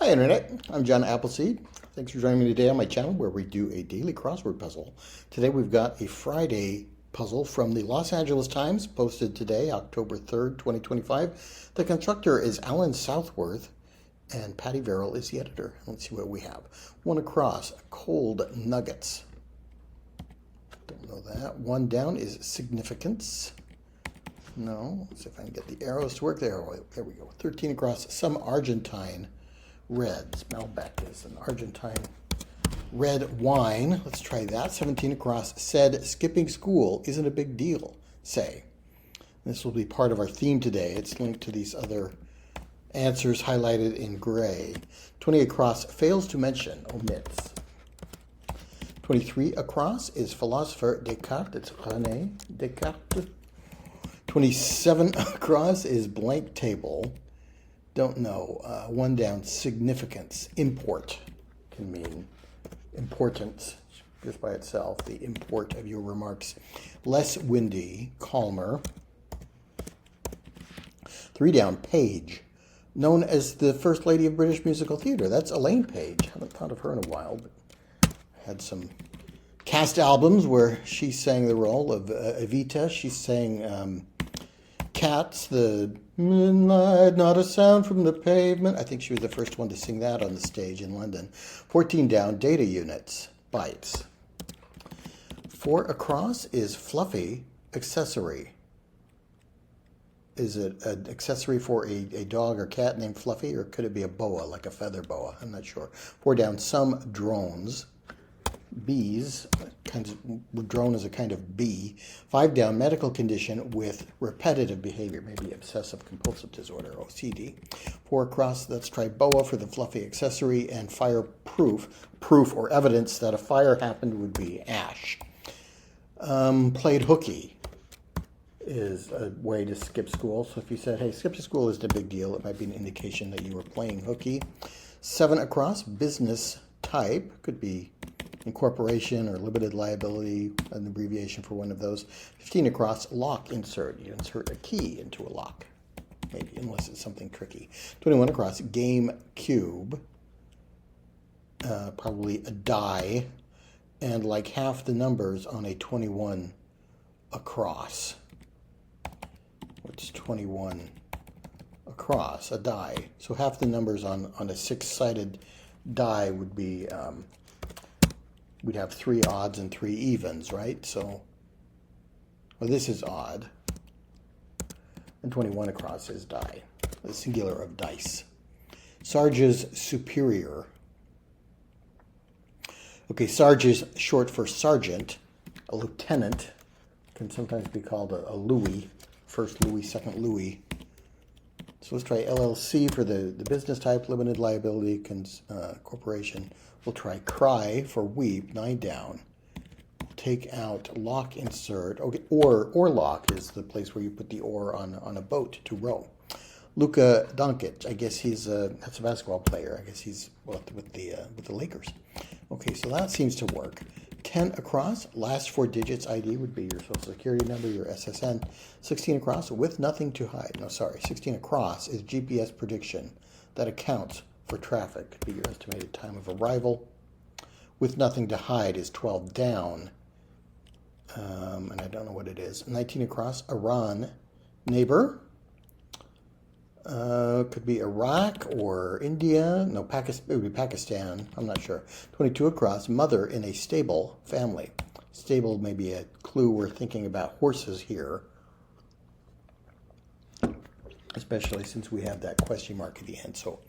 Hi Internet, I'm John Appleseed. Thanks for joining me today on my channel where we do a daily crossword puzzle. Today we've got a Friday puzzle from the Los Angeles Times, posted today, October 3rd, 2025. The constructor is Alan Southworth and Patty Verrill is the editor. Let's see what we have. One across, cold nuggets. Don't know that. One down is significance. No, let's see if I can get the arrows to work. There we go. 13 across, some Argentine red. Malbec is an Argentine red wine. Let's try that. 17 across, said skipping school isn't a big deal, say. This will be part of our theme today. It's linked to these other answers highlighted in gray. 20 across, fails to mention, omits. 23 across is philosopher Descartes. It's René Descartes. 27 across is blank table. Don't know. One down, significance. Import can mean importance just by itself, the import of your remarks. Less windy, calmer. 3 down, Page. Known as the First Lady of British Musical Theatre. That's Elaine Page. Haven't thought of her in a while, but had some cast albums where she sang the role of Evita. She sang Cats, the Midnight, Not a Sound from the Pavement. I think she was the first one to sing that on the stage in London. 14 down, data units, bytes. 4 across is fluffy accessory. Is it an accessory for a dog or cat named Fluffy, or could it be a boa, like a feather boa? I'm not sure. 4 down, some drones. Bees, drone is a kind of bee. 5 down, medical condition with repetitive behavior, maybe obsessive compulsive disorder, OCD. 4 across, let's try boa for the fluffy accessory, and fireproof, proof or evidence that a fire happened would be ash. Played hooky is a way to skip school. So if you said, hey, skip to school isn't a big deal, it might be an indication that you were playing hooky. 7 across, business type, could be incorporation or limited liability, an abbreviation for one of those. 15 across, lock insert. You insert a key into a lock, maybe, unless it's something tricky. 21 across, game cube, probably a die, and like half the numbers on a 21 across. What's 21 across? A die. So half the numbers on a 6-sided die would be, we'd have 3 odds and 3 evens, right? So, well, this is odd. And 21 across is die, the singular of dice. Sarge's superior. Okay, Sarge is short for sergeant. A lieutenant can sometimes be called a Louis. First Louis, second Louis. So let's try LLC for the business type, limited liability corporation. We'll try cry for weep, 9 down. We'll take out lock insert. Okay, or lock is the place where you put the oar on a boat to row. Luka Doncic, I guess that's a basketball player. I guess he's with the Lakers. Okay, so that seems to work. 10 across, last 4 digits ID would be your social security number, your SSN. 16 across, with nothing to hide. No, sorry, 16 across is GPS prediction that accounts for traffic. Could be your estimated time of arrival. With nothing to hide is 12 down. And I don't know what it is. 19 across, Iran, neighbor. Could be Iraq or India. No, Pakistan. It would be Pakistan. I'm not sure. 22 across, mother in a stable family. Stable may be a clue. We're thinking about horses here, especially since we have that question mark at the end. So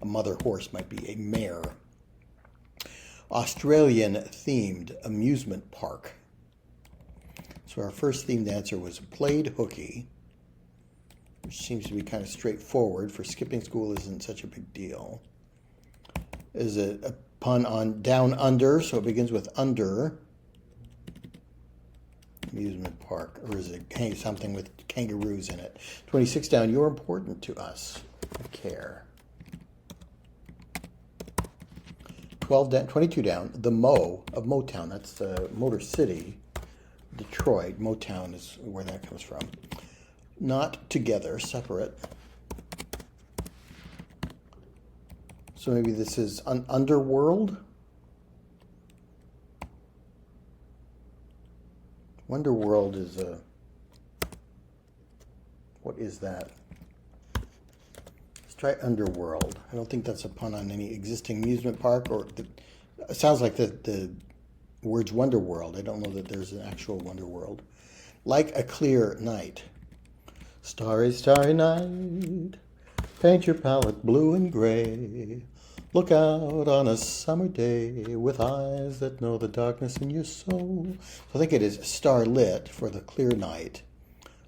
a mother horse might be a mare. Australian themed amusement park. So our first themed answer was played hooky, which seems to be kind of straightforward. For skipping school isn't such a big deal. Is it a pun on down under? So it begins with under. Amusement park. Or is it something with kangaroos in it? 26 down, you're important to us. I care. 12 down, 22 down, the Mo of Motown. That's Motor City, Detroit. Motown is where that comes from. Not together, separate. So maybe this is an underworld. Wonderworld is a... What is that? Let's try underworld. I don't think that's a pun on any existing amusement park, or it sounds like the words Wonderworld. I don't know that there's an actual Wonderworld. Like a clear night. Starry, starry night. Paint your palette blue and gray. Look out on a summer day with eyes that know the darkness in your soul. So I think it is starlit for the clear night.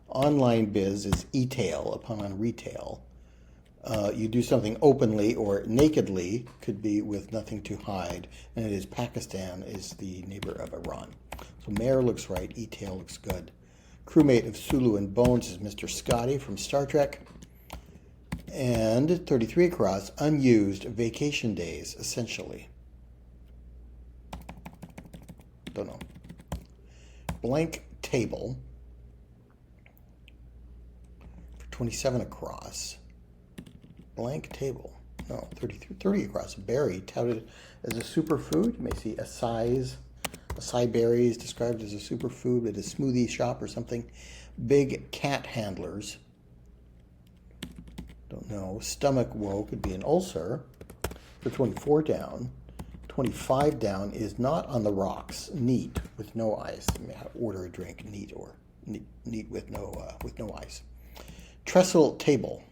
Online biz is e-tail, a pun on retail. You do something openly or nakedly, could be with nothing to hide. And it is Pakistan is the neighbor of Iran. So Mare looks right, e-tail looks good. Crewmate of Sulu and Bones is Mr. Scotty from Star Trek. And 33 across, unused vacation days, essentially. Don't know. Blank table. For 27 across. Blank table. No, 30 across. Berry, touted as a superfood. You may see acai berry is described as a superfood at a smoothie shop or something. Big cat handlers. Don't know. Stomach woe could be an ulcer. For 24 down. 25 down is not on the rocks. Neat with no ice. You may order a drink neat or neat with no ice. Trestle table.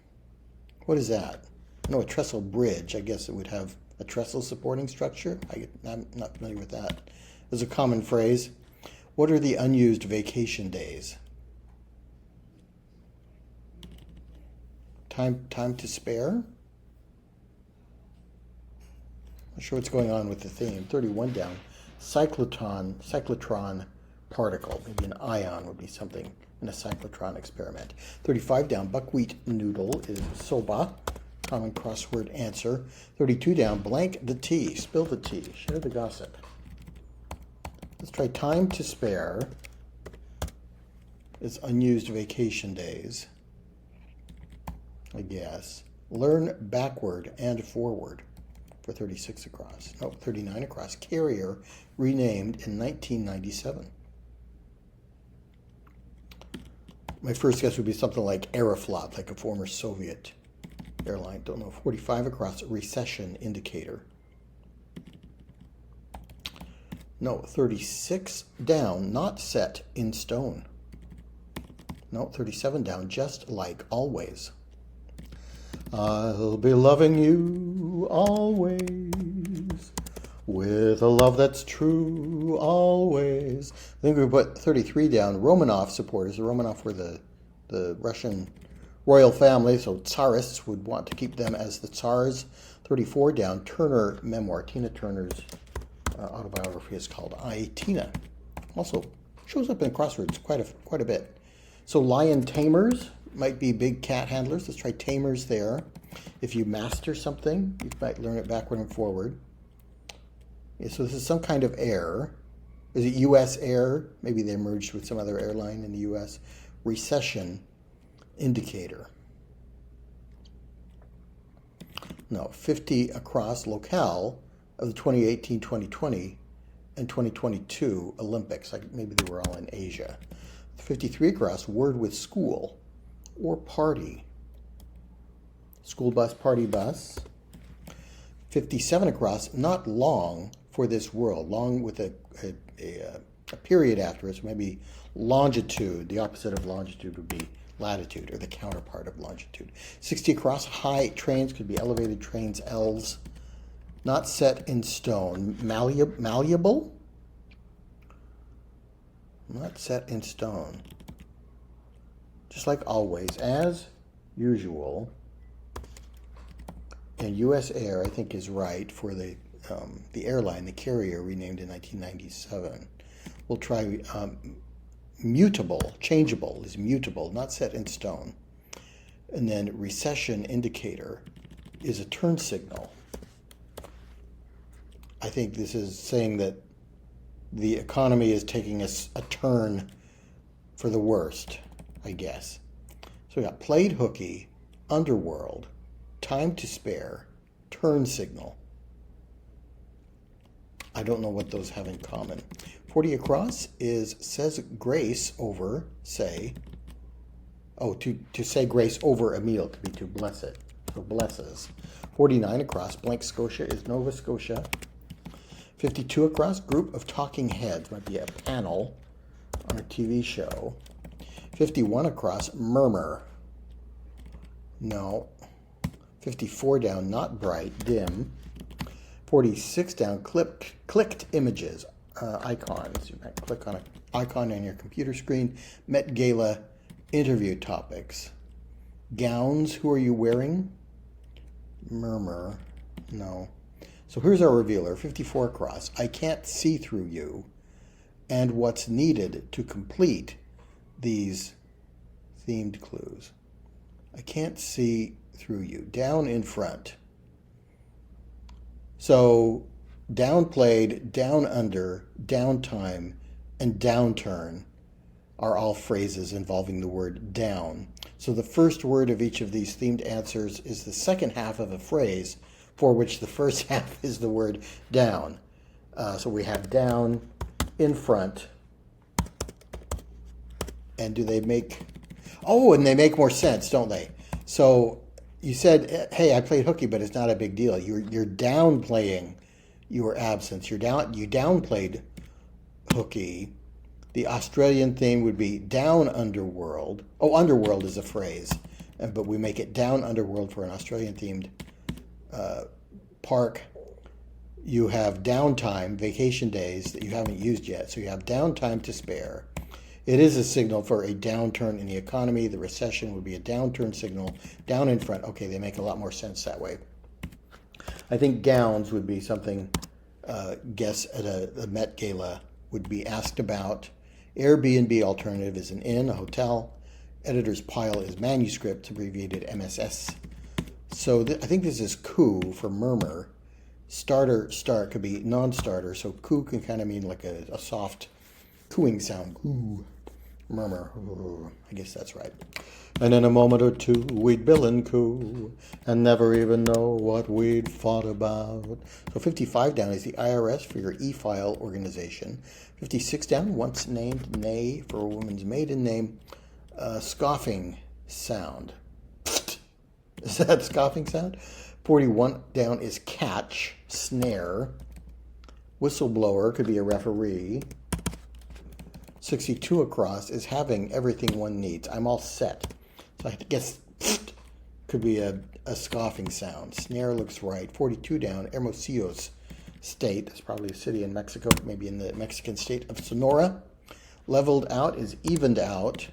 What is that? I know a trestle bridge. I guess it would have a trestle supporting structure. I'm not familiar with that. There's a common phrase. What are the unused vacation days? Time to spare? Not sure what's going on with the theme. 31 down. Cyclotron particle. Maybe an ion would be something in a cyclotron experiment. 35 down. Buckwheat noodle is soba. Common crossword answer. 32 down. Blank the tea. Spill the tea. Share the gossip. Let's try time to spare. It's unused vacation days, I guess. Learn backward and forward for 36 across. No, 39 across. Carrier renamed in 1997. My first guess would be something like Aeroflot, like a former Soviet airline. Don't know. 45 across. Recession indicator. No, 36 down. Not set in stone. No, 37 down. Just like always. I'll be loving you always, with a love that's true always. I think we put 33 down. Romanov supporters. The Romanov were the Russian royal family, so Tsarists would want to keep them as the Tsars. 34 down. Turner memoir. Tina Turner's autobiography is called I, Tina. Also shows up in crosswords quite a bit. So lion tamers might be big cat handlers. Let's try tamers there. If you master something, you might learn it backward and forward. Yeah, so this is some kind of air. Is it U.S. Air? Maybe they merged with some other airline in the U.S. Recession indicator. No, 50 across locale of the 2018, 2020, and 2022 Olympics. Maybe they were all in Asia. 53 across, word with school or party. School bus, party bus. 57 across, not long for this world. Long with a period after it, so maybe longitude. The opposite of longitude would be latitude, or the counterpart of longitude. 60 across, high trains, could be elevated trains, L's. Not set in stone. Malleable? Not set in stone. Just like always, as usual. And U.S. Air, I think, is right for the airline, the carrier, renamed in 1997. We'll try mutable. Changeable is mutable, not set in stone. And then recession indicator is a turn signal. I think this is saying that the economy is taking a turn for the worst, I guess. So we got played hooky, underworld, time to spare, turn signal. I don't know what those have in common. 40 across is says grace over, say. Oh, to say grace over a meal could be to bless it. So blesses. 49 across, blank Scotia is Nova Scotia. 52 across, group of talking heads, might be a panel on a TV show. 51 across, murmur. No. 54 down, not bright, dim. 46 down, clicked images, icons. You might click on an icon on your computer screen. Met Gala interview topics. Gowns, who are you wearing? Murmur, no. So here's our revealer, 54 across. I can't see through you. And what's needed to complete these themed clues. I can't see through you. Down in front. So downplayed, down under, downtime, and downturn are all phrases involving the word down. So the first word of each of these themed answers is the second half of a phrase for which the first half is the word down. So we have down, in front, and do they make... Oh, and they make more sense, don't they? So you said, hey, I played hooky, but it's not a big deal. You're downplaying your absence. You downplayed hooky. The Australian theme would be down underworld. Oh, underworld is a phrase, but we make it down underworld for an Australian-themed park. You have downtime, vacation days that you haven't used yet, so you have downtime to spare. It is a signal for a downturn in the economy. The recession would be a downturn signal. Down in front. Okay, they make a lot more sense that way. I think gowns would be something guests at a Met Gala would be asked about. Airbnb alternative is an inn, a hotel. Editor's pile is manuscript, abbreviated MSS. So I think this is coo for murmur. Starter, start could be non-starter. So coo can kind of mean like a soft cooing sound. Coo. Murmur. Ooh, I guess that's right. And in a moment or two, we'd bill and coo and never even know what we'd fought about. So 55 down is the IRS for your e-file organization. 56 down, once named, nay for a woman's maiden name. Scoffing sound. Is that scoffing sound? 41 down is catch, snare. Whistleblower could be a referee. 62 across is having everything one needs. I'm all set. So I guess could be a scoffing sound. Snare looks right. 42 down, Hermosillo's state. That's probably a city in Mexico, maybe in the Mexican state of Sonora. Leveled out is evened out.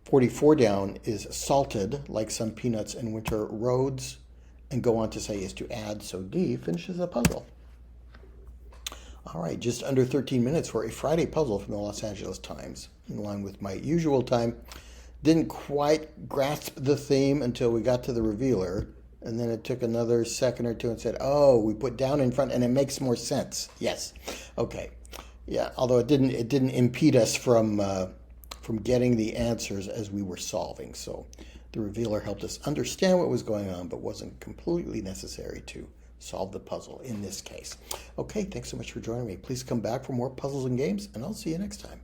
44 down is salted, like some peanuts in winter roads. And go on to say is to add, so D finishes the puzzle. All right, just under 13 minutes for a Friday puzzle from the Los Angeles Times, in line with my usual time. Didn't quite grasp the theme until we got to the revealer, and then it took another second or two and said, oh, we put down in front, and it makes more sense. Yes. Okay. Yeah, although it didn't impede us from getting the answers as we were solving. So the revealer helped us understand what was going on, but wasn't completely necessary to solve the puzzle in this case. Okay, thanks so much for joining me. Please come back for more puzzles and games, and I'll see you next time.